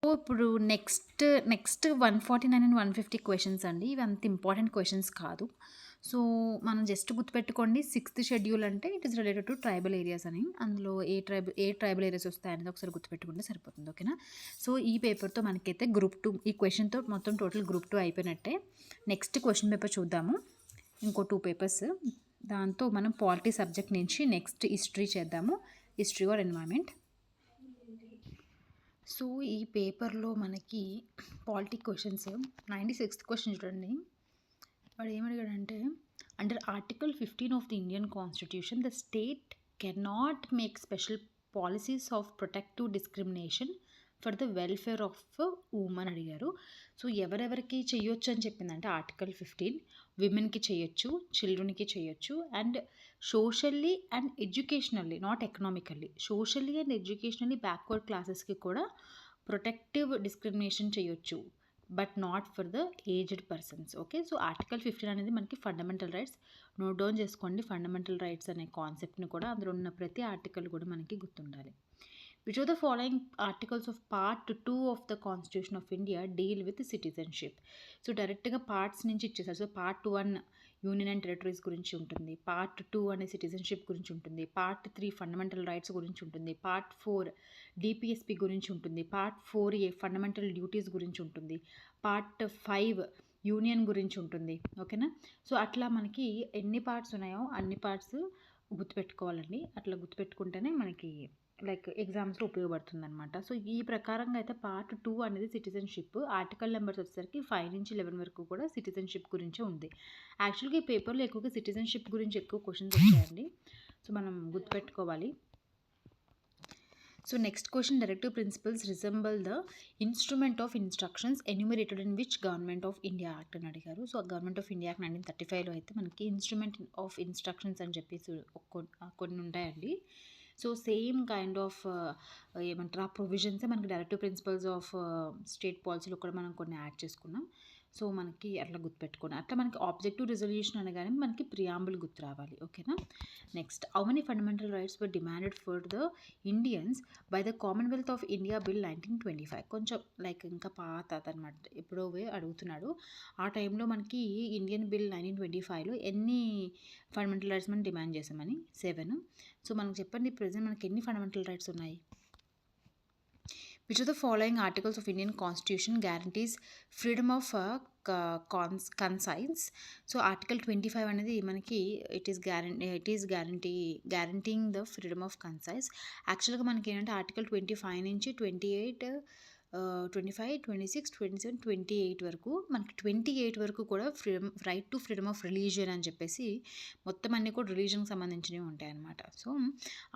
So, ఇప్పుడు next 149 and 150 questions అండి. ఇవి అంత ఇంపార్టెంట్ క్వెషన్స్ కాదు. సో, మనం జస్ట్ గుర్తుపెట్టుకోండి. సిక్స్త్ షెడ్యూల్ అంటే it is related to tribal areas అని. అందులో ఏ ట్రైబల్ ఏరియాస్ వస్తాయనేది ఒకసారి గుర్తుపెట్టుకుంటే సరిపోతుంది. ఓకేనా? సో, ఈ పేపర్‌తో మనకైతే గ్రూప్ 2 ఈ క్వెషన్‌తో మొత్తం టోటల్ గ్రూప్ 2 అయిపోయినట్టే. నెక్స్ట్ క్వెషన్ పేపర్ చూద్దాము. ఇంకో 2 పేపర్స్. దాంతో మనం పాలిటీ సబ్జెక్ట్ నుంచి నెక్స్ట్ హిస్టరీ చేద్దాము. History or environment. సో, ఈ పేపర్‌లో మనకి పాలిటీ క్వెషన్స్ 96థ్ క్వెషన్ చూడండి. వాడేమడిగాడంటే, under article 15 of the Indian constitution the state cannot make special policies of protective discrimination for the welfare of women అడిగారు. So, ఎవరెవరికి చేయొచ్చు అని చెప్పిందంటే ఆర్టికల్ 15 విమెన్‌కి చేయొచ్చు, చిల్డ్రన్‌కి చేయొచ్చు and socially and educationally not economically socially and educationally backward క్లాసెస్‌కి కూడా protective discrimination చేయొచ్చు. But not for the aged persons. Okay. So, article 15 అనేది మనకి ఫండమెంటల్ రైట్స్. నోట్ డౌన్ చేసుకోండి. ఫండమెంటల్ రైట్స్ అనే కాన్సెప్ట్‌ని కూడా అందులో ఉన్న ప్రతి ఆర్టికల్ కూడా మనకి గుర్తుండాలి. Which of the following articles of part 2 of the constitution of India deal with citizenship. So, డైరెక్ట్‌గా పార్ట్స్ నుంచి ఇచ్చేసారు. So, part 1 union and territories గురించి ఉంటుంది. పార్ట్ 2 అనే సిటిజన్షిప్ గురించి ఉంటుంది. పార్ట్ 3 ఫండమెంటల్ రైట్స్ గురించి ఉంటుంది. పార్ట్ 4 డిపిఎస్పి గురించి ఉంటుంది. పార్ట్ 4A ఫండమెంటల్ డ్యూటీస్ గురించి ఉంటుంది. పార్ట్ 5 యూనియన్ గురించి ఉంటుంది. ఓకేనా? సో, అట్లా మనకి ఎన్ని పార్ట్స్ ఉన్నాయో అన్ని పార్ట్స్ గుర్తుపెట్టుకోవాలండి. అట్లా గుర్తుపెట్టుకుంటేనే మనకి లైక్ ఎగ్జామ్స్‌లో ఉపయోగపడుతుందనమాట. సో, ఈ ప్రకారంగా అయితే పార్ట్ 2 అనేది సిటిజన్షిప్. ఆర్టికల్ నెంబర్స్ వచ్చేసరికి 5 నుంచి 11 వరకు కూడా సిటిజన్షిప్ గురించే ఉంది. యాక్చువల్‌గా ఈ పేపర్‌లో ఎక్కువగా సిటిజన్షిప్ గురించి ఎక్కువ క్వెషన్స్ వచ్చాయండి. సో, మనం గుర్తుపెట్టుకోవాలి. So, next question directive principles resemble the instrument of instructions enumerated in which government of India act అని అడిగారు. So, government of India act 1935లో అయితే మనకి ఇన్స్ట్రుమెంట్ ఆఫ్ ఇన్‌స్ట్రక్షన్స్ అని చెప్పేసి కొన్ని ఉంటాయండి. సో, సేమ్ కైండ్ ఆఫ్ ఏమంటారు ఆ ప్రొవిజన్సే మనకి డైరెక్టివ్ ప్రిన్సిపల్స్ ఆఫ్ స్టేట్ పాలసీలో కూడా మనం కొన్ని యాడ్ చేసుకున్నాం. సో, మనకి అట్లా గుర్తుపెట్టుకోండి. అట్లా మనకి ఆబ్జెక్టివ్ రిజల్యూషన్ అనగానే మనకి ప్రియాంబుల్ గుర్తు రావాలి. ఓకేనా? Next how many fundamental rights were demanded for the Indians by the Commonwealth of India bill 1925. కొంచెం లైక్ ఇంకా పాతదనమాట. ఎప్పుడో అడుగుతున్నాడు. ఆ టైంలో మనకి ఇండియన్ బిల్ 1925లో ఎన్ని ఫండమెంటల్ రైట్స్ మనం డిమాండ్ చేసామని 7. సో, మనకు చెప్పండి ప్రెజెంట్ మనకి ఎన్ని ఫండమెంటల్ రైట్స్ ఉన్నాయి? Which of the following articles of Indian constitution guarantees freedom of conscience. So, article 25 అనేది మనకి it is guaranteeing the freedom of conscience. యాక్చువల్‌గా మనకి ఏంటంటే ఆర్టికల్ 25 నుంచి 28 25, 26, 27, 28 వరకు మనకి 28 వరకు కూడా right to freedom of religion అని చెప్పేసి మొత్తం అన్నీ కూడా రిలీజియన్‌కి సంబంధించినవి ఉంటాయన్నమాట. సో,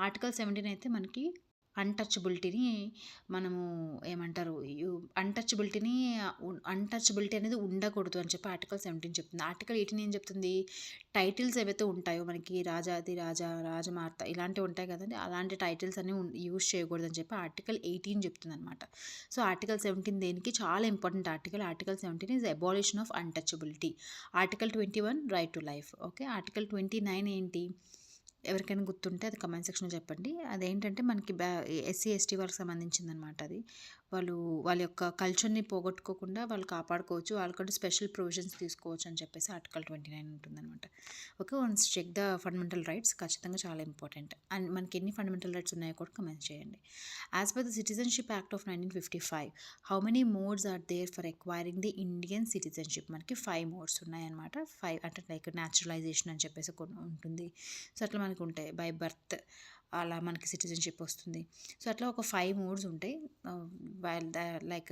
ఆర్టికల్ 17 అయితే మనకి అన్‌టచబిలిటీని మనము ఏమంటారు అన్‌టచబిలిటీ అనేది ఉండకూడదు అని చెప్పి ఆర్టికల్ 17 చెప్తుంది. ఆర్టికల్ 18 ఏం చెప్తుంది? టైటిల్స్ ఏవైతే ఉంటాయో మనకి రాజాది రాజా, రాజమాత ఇలాంటివి ఉంటాయి కదండీ! అలాంటి టైటిల్స్ అన్నీ యూజ్ చేయకూడదని చెప్పి ఆర్టికల్ 18 చెప్తుందనమాట. సో, ఆర్టికల్ 17 దేనికి చాలా important article. Article 17 is abolition of untouchability. Article 21 right to life. Okay. Article 29 ఏంటి? ఎవరికైనా గుర్తుంటే అది కామెంట్ సెక్షన్‌లో చెప్పండి. అదేంటంటే మనకి ఎస్సీ, ఎస్టీ వాళ్ళకి సంబంధించిందనమాట అది. వాళ్ళ యొక్క కల్చర్‌ని పోగొట్టుకోకుండా వాళ్ళు కాపాడుకోవచ్చు. వాళ్ళకంటూ స్పెషల్ ప్రొవిజన్స్ తీసుకోవచ్చు అని చెప్పేసి ఆర్టికల్ 29 ఉంటుందనమాట. Okay. Once check the fundamental rights ఖచ్చితంగా చాలా ఇంపార్టెంట్. అండ్ మనకి ఎన్ని ఫండమెంటల్ రైట్స్ ఉన్నాయో కూడా కామెంట్ చేయండి. As per the citizenship act of 1955 how many modes are there for acquiring the Indian citizenship? మనకి 5 మోడ్స్ ఉన్నాయన్నమాట. 5 అంటే లైక్ న్యాచురలైజేషన్ అని చెప్పేసి కొన్ని ఉంటుంది. సో, అట్లా మనకు ఉంటాయి. బై బర్త్ అలా మనకి సిటిజన్షిప్ వస్తుంది. సో, అట్లా ఒక 5 మోడ్స్ ఉంటాయి. While the like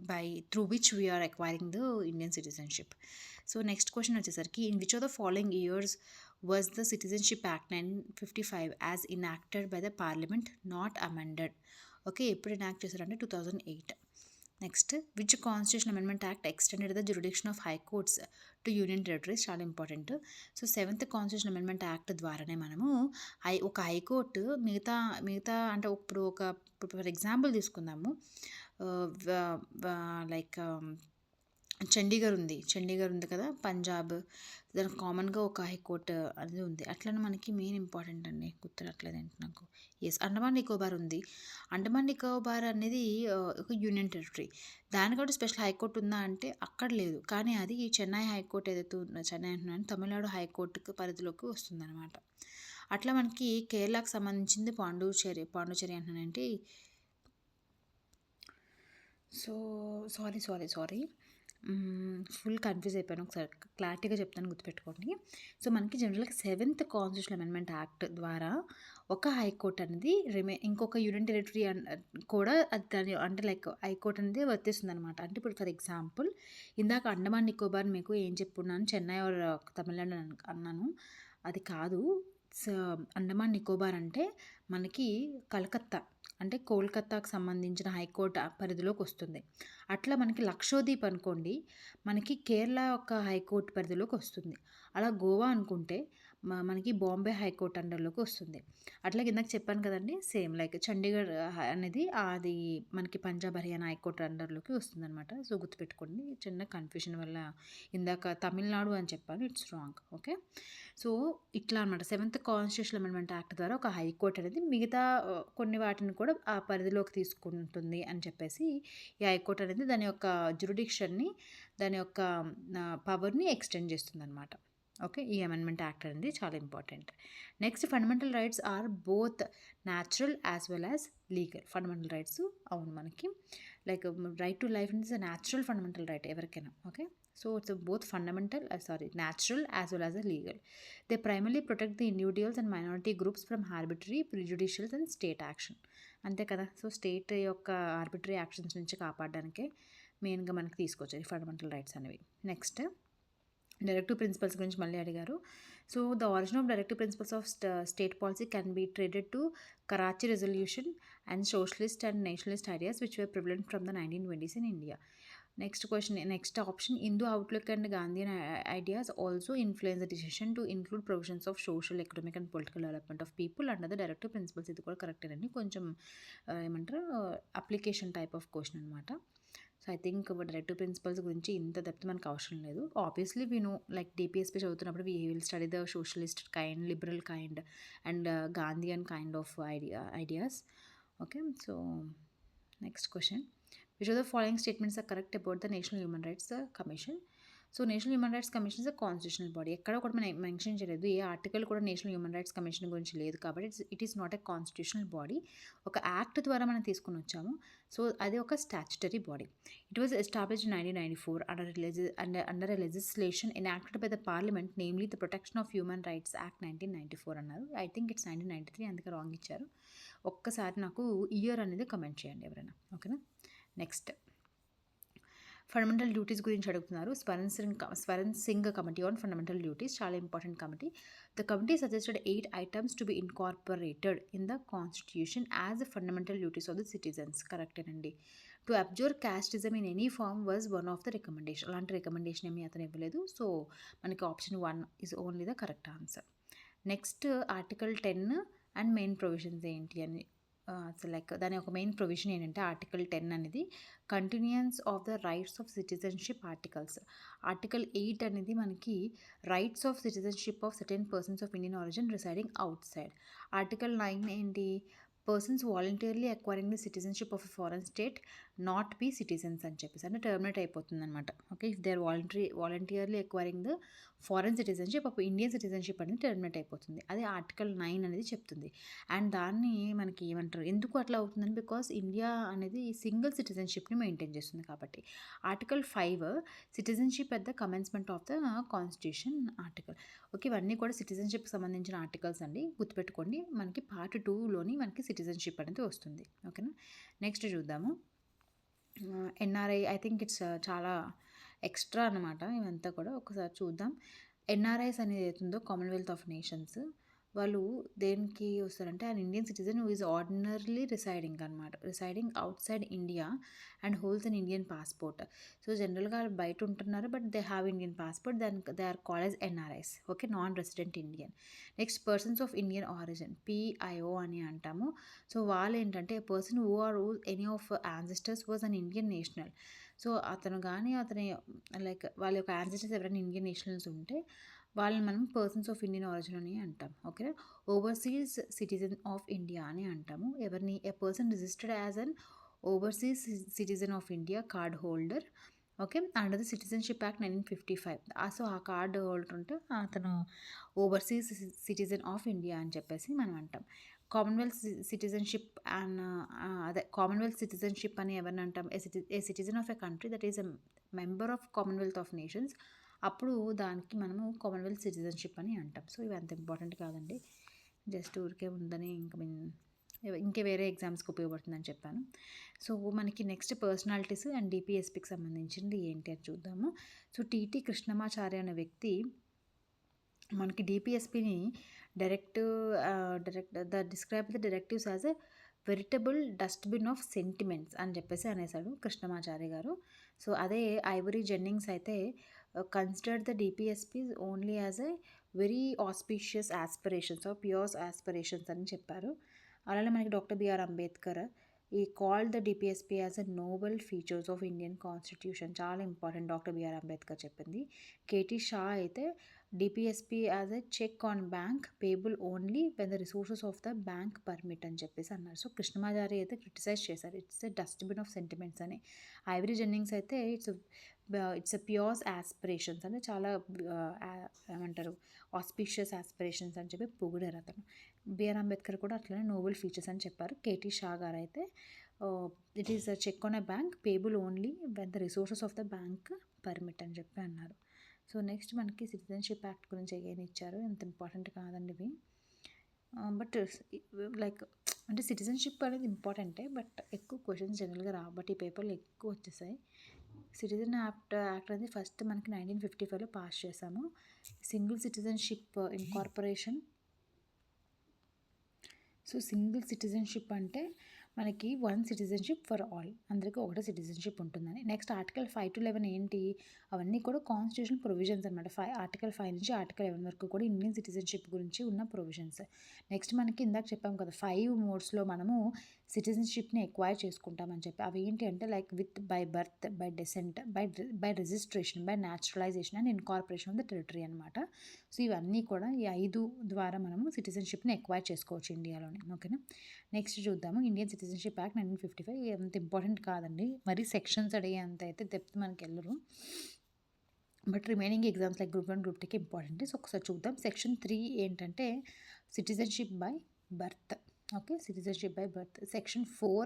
by through which we are acquiring the Indian citizenship. So, next question వచ్చేసరికి in which of the following years was the citizenship act 1955 as enacted by the parliament not amended? Okay. ఎప్పుడు enact చేశారంటే 2008. Next which constitution amendment act extended the jurisdiction of high courts to union territories? చాలా important. So, 7th constitution amendment act ద్వారానే మనము ఒక high court మిగతా అంటే ఇప్పుడు for example తీసుకుందాము. లైక్ చండీగఢ్ ఉంది కదా పంజాబ్, దానికి కామన్గా ఒక హైకోర్టు అనేది ఉంది. అట్లనే మనకి మెయిన్ ఇంపార్టెంట్ అండి, గుర్తురాట్లేదేంటి నాకు. ఎస్, అండమాన్ నికోబార్ ఉంది. అండమాన్ నికోబార్ అనేది ఒక యూనియన్ టెరిటరీ. దానికి కూడా స్పెషల్ హైకోర్టు ఉందా అంటే అక్కడ లేదు. కానీ అది చెన్నై హైకోర్టు ఏదైతే ఉందో, చెన్నై అంటున్నాను, తమిళనాడు హైకోర్టుకి పరిధిలోకి వస్తుందన్నమాట. అట్లా మనకి కేరళకు సంబంధించింది పాండుచేరి అంటున్నానంటే. సో సారీ ఫుల్ కన్ఫ్యూజ్ అయిపోయాను. ఒకసారి క్లారిటీగా చెప్తాను, గుర్తుపెట్టుకోండి. సో మనకి జనరల్గా 7th కాన్స్టిట్యూషనల్ అమెండ్మెంట్ యాక్ట్ ద్వారా ఒక హైకోర్టు అనేది ఇంకొక యూనియన్ టెరిటరీ కూడా అది దాని అంటే లైక్ హైకోర్టు అనేది వర్తిస్తుంది అనమాట. అంటే ఇప్పుడు ఫర్ ఎగ్జాంపుల్ ఇందాక అండమాన్ నికోబార్ మీకు ఏం చెప్పున్నాను, చెన్నై ఆర్ తమిళనాడు అన్నాను. అది కాదు. అండమాన్ నికోబార్ అంటే మనకి కలకత్తా అంటే కోల్కతాకు సంబంధించిన హైకోర్టు పరిధిలోకి వస్తుంది. అట్లా మనకి లక్షద్వీప్ అనుకోండి, మనకి కేరళ యొక్క హైకోర్టు పరిధిలోకి వస్తుంది. అలా గోవా అనుకుంటే మనకి బాంబే హైకోర్టు అండర్లోకి వస్తుంది. అట్లా ఇందాక చెప్పాను కదండి, సేమ్ లైక్ చండీగఢ్ అనేది అది మనకి పంజాబ్ హర్యానా హైకోర్టు అండర్లోకి వస్తుందన్నమాట. సో గుర్తుపెట్టుకోండి, చిన్న కన్ఫ్యూషన్ వల్ల ఇందాక తమిళనాడు అని చెప్పాను, ఇట్స్ రాంగ్. ఓకే, సో ఇట్లా అనమాట. 7th కాన్స్టిట్యూషనల్ అమెండ్మెంట్ యాక్ట్ ద్వారా ఒక హైకోర్టు అనేది మిగతా కొన్ని వాటిని కూడా ఆ పరిధిలోకి తీసుకుంటుంది అని చెప్పేసి ఈ హైకోర్టు అనేది దాని యొక్క జ్యురిడిక్షన్ని, దాని యొక్క పవర్ని ఎక్స్టెండ్ చేస్తుంది అనమాట. ఓకే, ఈ అమెండ్మెంట్ యాక్ట్ అనేది చాలా important. Next, fundamental rights are both natural as well as legal. Fundamental rights అవును మనకి like right to life is a natural fundamental right ఎవరికైనా. Okay, so it's both natural as well as a legal. They primarily protect the individuals and minority groups from arbitrary prejudicials and state action. అంతే కదా. సో state యొక్క arbitrary actions నుంచి కాపాడడానికే మెయిన్గా మనకి తీసుకొచ్చారు ఫండమెంటల్ రైట్స్ అనేవి. నెక్స్ట్, డైరెక్టివ్ ప్రిన్సిపల్స్ గురించి మళ్ళీ అడిగారు. So the origin of directive principles of state policy can be traded to Karachi resolution and socialist and nationalist ideas which were prevalent from the 1920s in India. Next option, Hindu outlook and Gandhian ideas also influence the decision to include provisions of social, economic and political development of people under the directive principles. ఇది కూడా కరెక్టేనండి, కొంచెం ఏమంటారు application type of question అనమాట. So I think directive principles గురించి ఇంత depth మనకు అవసరం లేదు. Obviously we know like DPSP చదువుతున్నప్పుడు we will study the socialist kind, liberal kind and Gandhian kind of ideas. Okay, so next question, which of the following statements are correct about the National Human Rights Commission? So national human rights commission is a constitutional body. ఎక్కడ కూడా మనం mention చేయలేదు, ఏ article కూడా national human rights commission గురించి లేదు. కాబట్టి it is not a constitutional body. ఒక act ద్వారా మనం తీసుకుని వచ్చాము. సో అది ఒక statutory body. It was established in 1994 under a legislation enacted by the parliament, namely the protection of human rights act 1994 అన్నారు. ఐ థింక్ ఇట్స్ 1993, అందుకే wrong ఇచ్చారు. ఒక్కసారి నాకు ఇయర్ అనేది కమెంట్ చేయండి ఎవరైనా. ఓకేనా. నెక్స్ట్, ఫండమెంటల్ డ్యూటీస్ గురించి అడుగుతున్నారు. Swaran Singh committee on fundamental duties, చాలా important committee. The committee suggested 8 items to be incorporated in the constitution as the fundamental duties of the citizens. కరెక్టేనండి. To observe casteism in any form was one of the recommendation. అలాంటి recommendation ఏమీ అతను ఇవ్వలేదు. సో మనకి option 1 is only the correct answer. Next, article 10 and main provisions ఏంటి అని, so like దాని ఒక మెయిన్ ప్రొవిజన్ ఏంటంటే ఆర్టికల్ 10 అనేది continuance of the rights of citizenship articles. Article 8 అనేది మనకి rights of citizenship of certain persons of Indian origin residing outside. Article 9 ఏంటి, persons voluntarily acquiring the citizenship of a foreign state not be citizens అని చెప్పేసి అంటే terminate అయిపోతుంది అనమాట. Okay, if they are voluntarily acquiring the foreign citizenship, అప్పుడు Indian citizenship అనేది terminate అయిపోతుంది. అది ఆర్టికల్ 9 అనేది చెప్తుంది. అండ్ దాన్ని మనకి ఏమంటారు, ఎందుకు అట్లా అవుతుందని, బికాస్ ఇండియా అనేది సింగిల్ సిటిజన్షిప్ని మెయింటైన్ చేస్తుంది కాబట్టి. Article 5 citizenship at the commencement of the constitution article. Okay, ఇవన్నీ కూడా సిటిజన్షిప్కి సంబంధించిన ఆర్టికల్స్ అండి, గుర్తుపెట్టుకోండి. మనకి పార్ట్ 2లోని మనకి సిటిజన్షిప్ అనేది వస్తుంది. ఓకేనా. నెక్స్ట్ చూద్దాము, ఎన్ఆర్ఐ. ఐ థింక్ ఇట్స్ చాలా ఎక్స్ట్రా అనమాట ఇవంతా కూడా. ఒకసారి చూద్దాం. ఎన్ఆర్ఐస్ అనేది అవుతుందో కామన్వెల్త్ ఆఫ్ నేషన్స్, వాళ్ళు దేనికి వస్తారంటే an Indian citizen who is ordinarily residing outside India and holds an Indian passport. So జనరల్గా వాళ్ళు బయట ఉంటున్నారు, but they have Indian passport, then they are called as NRIs. Okay, non resident Indian. Next persons of Indian origin, PIO అని అంటాము. So వాళ్ళు ఏంటంటే person who are any of ancestors was an Indian national. So అతను కానీ అతని like వాళ్ళ యొక్క ancestors ఎవరైనా ఇండియన్ నేషనల్స్ ఉంటే వాళ్ళని మనం పర్సన్స్ ఆఫ్ ఇండియన్ ఆరిజిన్ అని అంటాం. Okay, overseas citizen of India అని అంటాము. ఎవరిని ఏ person registered as an overseas citizen of India card holder. Okay, under the citizenship act 1955. So ఆ కార్డ్ హోల్డర్ ఉంటే అతను ఓవర్సీస్ సిటిజన్ ఆఫ్ ఇండియా అని చెప్పేసి మనం అంటాం. కామన్వెల్త్ సిటిజన్షిప్ అండ్ అదే కామన్వెల్త్ సిటిజన్షిప్ అని ఎవరిని అంటాం? ఏ citizen of a country that is a member of Commonwealth of nations, అప్పుడు దానికి మనము కామన్వెల్త్ సిటిజన్షిప్ అని అంటాం. సో ఇవి అంత ఇంపార్టెంట్ కాదండి, జస్ట్ ఊరికే ఉందని ఇంకా వేరే ఎగ్జామ్స్కి ఉపయోగపడుతుందని చెప్పాను. సో మనకి నెక్స్ట్ పర్సనాలిటీస్ అండ్ డిపిఎస్పికి సంబంధించింది ఏంటి అని చూద్దాము. సో టీటీ కృష్ణమాచార్య అనే వ్యక్తి మనకి డిపిఎస్పిని direct describe the directives as a veritable dustbin of sentiments అని చెప్పేసి అనేసాడు కృష్ణమాచారి గారు. సో అదే ఐవరీ జెన్నింగ్స్ అయితే consider the DPSPs only as a very auspicious aspirations or pious aspirations అని చెప్పారు. అలానే మనకి డాక్టర్ బిఆర్ అంబేద్కర్ ఈ called the DPSP as a novel features of Indian constitution, చాలా ఇంపార్టెంట్ డాక్టర్ బిఆర్ అంబేద్కర్ చెప్పింది. కేటీ షా అయితే DPSP as a cheque on bank payable only when the resources of the bank permit అని చెప్పేసి అన్నారు. So Krishnamachari అయితే criticise చేశారు, it's a dustbin of sentiments అని. Ivory Jennings అయితే ఇట్స్ ఎ ప్యూర్స్ ఆస్పిరేషన్స్ అంటే చాలా ఏమంటారు ఆస్పీషియస్ ఆస్పిరేషన్స్ అని చెప్పి పొగిడారు అతను. బిఆర్ అంబేద్కర్ కూడా అట్లనే నోబెల్ ఫీచర్స్ అని చెప్పారు. కేటీ షా గారు అయితే it is a cheque on a bank payable only when the resources of the bank permit అని చెప్పి అన్నారు. సో నెక్స్ట్ మనకి సిటిజన్షిప్ యాక్ట్ గురించి ఏం ఇచ్చారు, ఎంత ఇంపార్టెంట్ కాదండి ఇవి. బట్ లైక్ అంటే సిటిజన్షిప్ అనేది ఇంపార్టెంటే, బట్ ఎక్కువ క్వశ్చన్స్ జనరల్గా రావు, బట్ ఈ పేపర్లో ఎక్కువ వచ్చేసాయి. సిటిజన్ యాక్ట్ అనేది ఫస్ట్ మనకి 1955లో పాస్ చేసాము. Single citizenship incorporation. So single citizenship అంటే మనకి వన్ సిటిజన్షిప్ ఫర్ ఆల్, అందరికీ ఒకటే సిటిజన్షిప్ ఉంటుందని. నెక్స్ట్ ఆర్టికల్ 5 to 11 ఏంటి, అవన్నీ కూడా కాన్స్టిట్యూషన్ ప్రొవిజన్స్ అనమాట. ఆర్టికల్ 5 నుంచి ఆర్టికల్ 11 వరకు కూడా ఇండియన్ సిటిజన్షిప్ గురించి ఉన్న ప్రొవిజన్స్. నెక్స్ట్ మనకి ఇందాక చెప్పాం కదా 5 మోడ్స్లో మనము సిటిజన్షిప్ని ఎక్వైర్ చేసుకుంటామని చెప్పి. అవి ఏంటి అంటే like with by birth, by descent, by registration, by naturalisation and incorporation of the territory అనమాట. సో ఇవన్నీ కూడా ఈ 5 ద్వారా మనము సిటిజన్షిప్ని ఎక్వైర్ చేసుకోవచ్చు ఇండియాలోని. ఓకేనా, నెక్స్ట్ చూద్దాము ఇండియన్ సిటిజన్షిప్ యాక్ట్ 1955. అంత ఇంపార్టెంట్ కాదండి, మరి సెక్షన్స్ అడిగే అంత అయితే డెప్త్ మనకి వెళ్ళరు, but remaining exams like group 1 group 2కి ఇంపార్టెంట్. సో ఒకసారి చూద్దాం. సెక్షన్ 3 ఏంటంటే citizenship by birth. Okay, citizenship by birth. Section 4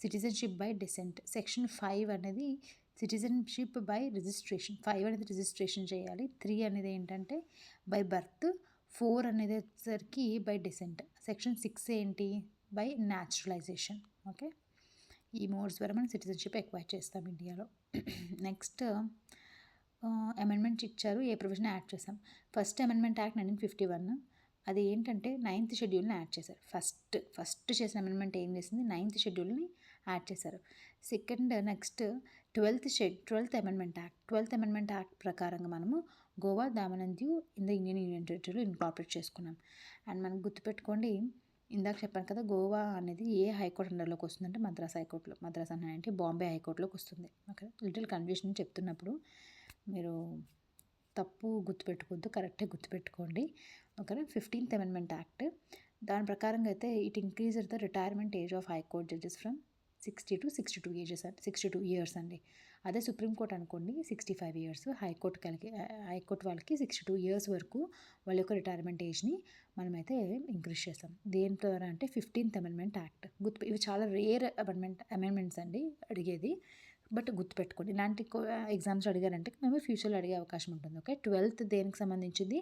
citizenship by descent. Section 5 అనేది సిటిజన్షిప్ బై రిజిస్ట్రేషన్. 5 అనేది రిజిస్ట్రేషన్ చేయాలి. 3 అనేది ఏంటంటే బై బర్త్. 4 అనేది వచ్చేసరికి బై డెసెంట్. సెక్షన్ 6 ఏంటి, బై న్యాచురలైజేషన్. ఓకే, ఈ మోడ్స్ ద్వారా మనం సిటిజన్షిప్ ఎక్వైర్ చేస్తాం ఇండియాలో. నెక్స్ట్ అమెండ్మెంట్స్ ఇచ్చారు, ఏ ప్రొవిజన్ యాడ్ చేసాం. ఫస్ట్ అమెండ్మెంట్ యాక్ట్ 1951, అది ఏంటంటే 9th షెడ్యూల్ని యాడ్ చేశారు. ఫస్ట్ చేసిన అమెండ్మెంట్ ఏం చేసింది, 9th షెడ్యూల్ని యాడ్ చేశారు. Second next 12th amendment act. 12th amendment act ప్రకారంగా మనము Goa, Daman and Diu in the Indian union టెరిటరీలో ఇన్కార్పొరేట్ చేసుకున్నాం. అండ్ మనం గుర్తుపెట్టుకోండి, ఇందాక చెప్పాను కదా గోవా అనేది ఏ హైకోర్టు అండర్లోకి వస్తుందంటే మద్రాస్ హైకోర్టులో. మద్రాస్ అంటే బాంబే హైకోర్టులోకి వస్తుంది. ఓకే, లిటిల్ కన్ఫ్యూషన్ చెప్తున్నప్పుడు మీరు తప్పు గుర్తుపెట్టుకోవద్దు, కరెక్టే గుర్తుపెట్టుకోండి. ఓకేనా. 15th అమెండ్మెంట్ యాక్ట్ దాని ప్రకారంగా అయితే it increases the retirement age of high court judges from 60 to 62 years అండి. అదే సుప్రీంకోర్టు అనుకోండి 65 ఇయర్స్, హైకోర్టు వాళ్ళకి 62 ఇయర్స్ వరకు వాళ్ళ యొక్క రిటైర్మెంట్ ఏజ్ని మనమైతే ఇంక్రీజ్ చేస్తాం. దేని ద్వారా అంటే 15th అమెండ్మెంట్ యాక్ట్. ఇవి చాలా రేర్ అమెండ్మెంట్స్ అండి అడిగేది, బట్ గుర్తుపెట్టుకోండి. ఇలాంటి ఎగ్జామ్స్ అడిగారంటే మేము ఫ్యూచర్లో అడిగే అవకాశం ఉంటుంది. ఓకే, 12th దేనికి సంబంధించింది,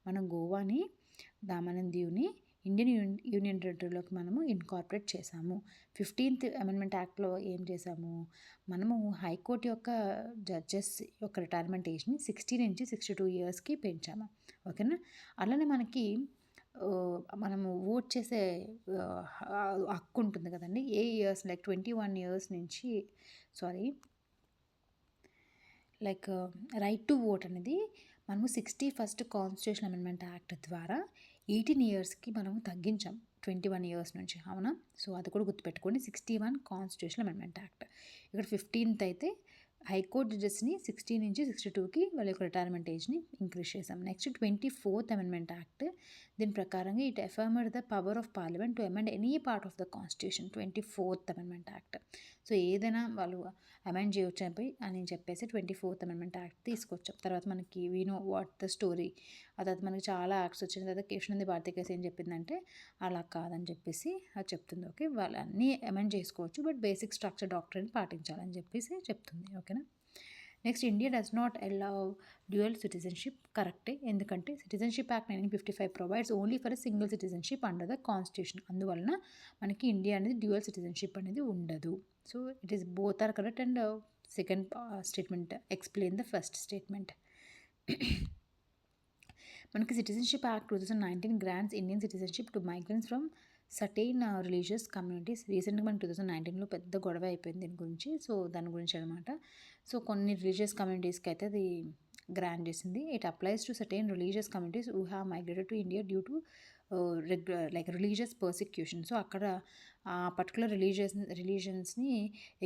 మనం గోవాని, దామన్ అండ్ దీవ్ని ఇండియన్ యూనియన్ టెరిటరీలోకి మనము ఇన్కార్పొరేట్ చేసాము. 15th అమెండ్మెంట్ యాక్ట్లో ఏం చేసాము, మనము హైకోర్టు యొక్క జడ్జెస్ యొక్క రిటైర్మెంట్ ఏజ్ని 60 నుంచి 62 ఇయర్స్కి పెంచాము. ఓకేనా. అలానే మనకి మనము ఓట్ చేసే హక్కు ఉంటుంది కదండీ! ఏ ఇయర్స్ లైక్ 21 ఇయర్స్ నుంచి sorry like right to vote అనేది మనము 61st కాన్స్టిట్యూషన్ అమెండ్మెంట్ యాక్ట్ ద్వారా 18 ఇయర్స్కి మనము తగ్గించాం 21 ఇయర్స్ నుంచి, అవునా? సో అది కూడా గుర్తుపెట్టుకోండి. 61 కాన్స్టిట్యూషన్ అమెండ్మెంట్ యాక్ట్. ఇక్కడ 15th అయితే హైకోర్టు జడ్జెస్ని 60 నుంచి 62కి వాళ్ళ యొక్క రిటైర్మెంట్ ఏజ్ని ఇంక్రీజ్ చేసాం. Next 24th amendment act. దీని ప్రకారంగా it affirmed the power of parliament to amend any part of the constitution. 24th amendment act. So ఏదైనా వాళ్ళు అమెండ్ చేయొచ్చు అని చెప్పేసి 24th అమెండ్మెంట్ యాక్ట్ తీసుకొచ్చాం. తర్వాత మనకి we know what the story. ఆ తర్వాత మనకి చాలా యాక్ట్స్ వచ్చిన తర్వాత కేశవానంద భారతి కేసు ఏం చెప్పిందంటే అలా కాదని చెప్పేసి అది చెప్తుంది. ఓకే, వాళ్ళు అన్నీ అమెండ్ చేసుకోవచ్చు, బట్ బేసిక్ స్ట్రక్చర్ డాక్ట్రిన్ పాటించాలని చెప్పేసి చెప్తుంది. ఓకేనా? Next, India does not allow dual citizenship. కరెక్టే, ఎందుకంటే citizenship act 1955 provides only for a single citizenship under the constitution. అందువలన మనకి ఇండియా అనేది డ్యూయల్ సిటిజన్షిప్ అనేది ఉండదు. So it is both are correct and second statement explain the first statement. మనకి citizenship act 2019 grants Indian citizenship to migrants from certain religious communities. రీసెంట్గా మనకి 2019లో పెద్ద గొడవ అయిపోయింది దీని గురించి. సో దాని గురించి అనమాట. సో కొన్ని రిలీజియస్ కమ్యూనిటీస్కి అయితే అది గ్రాంట్ చేసింది. It applies to certain religious communities who have migrated to India due to like religious persecution. So అక్కడ ఆ పర్టికులర్ రిలీజియన్స్ని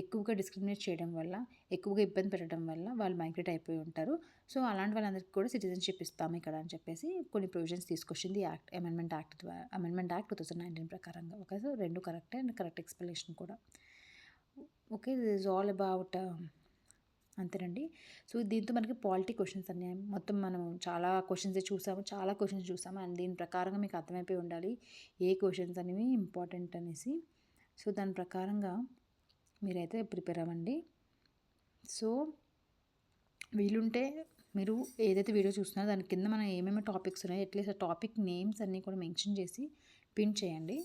ఎక్కువగా డిస్క్రిమినేట్ చేయడం వల్ల, ఎక్కువగా ఇబ్బంది పెట్టడం వల్ల వాళ్ళు మైగ్రేట్ అయిపోయి ఉంటారు. సో అలాంటి వాళ్ళందరికీ కూడా సిటిజన్షిప్ ఇస్తాము ఇక్కడ అని చెప్పేసి కొన్ని ప్రొవిజన్స్ తీసుకొచ్చింది యాక్ట్ అమెండ్మెంట్ యాక్ట్ ద్వారా. అమెండ్మెంట్ యాక్ట్ 2019 ప్రకారంగా. ఓకే, సో రెండు కరెక్టే అండ్ కరెక్ట్ ఎక్స్ప్లెనేషన్ కూడా. Okay, this is all about అంతేనండి. సో దీంతో మనకి పాలిటీ క్వశ్చన్స్ అన్నీ మొత్తం మనం చాలా క్వశ్చన్స్ చూసాము అండ్ దీని ప్రకారంగా మీకు అర్థమైపోయి ఉండాలి ఏ క్వశ్చన్స్ అనేవి ఇంపార్టెంట్ అనేసి. సో దాని ప్రకారంగా మీరైతే ప్రిపేర్ అవ్వండి. సో వీలుంటే మీరు ఏదైతే వీడియో చూస్తున్నారో దాని కింద మనం ఏమేమి టాపిక్స్ ఉన్నాయో అట్లీస్ట్ ఆ టాపిక్ నేమ్స్ అన్నీ కూడా మెన్షన్ చేసి పిన్ చేయండి.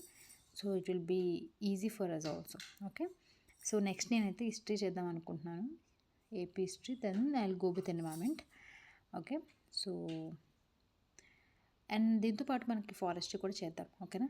So it will be easy for us also. Okay, so next నేనైతే హిస్టరీ చేద్దాం అనుకుంటున్నాను, AP history. Then I will go with environment. Okay, so and దీంతో పాటు మనకి ఫారెస్ట్రీ కూడా చేద్దాం. ఓకేనా?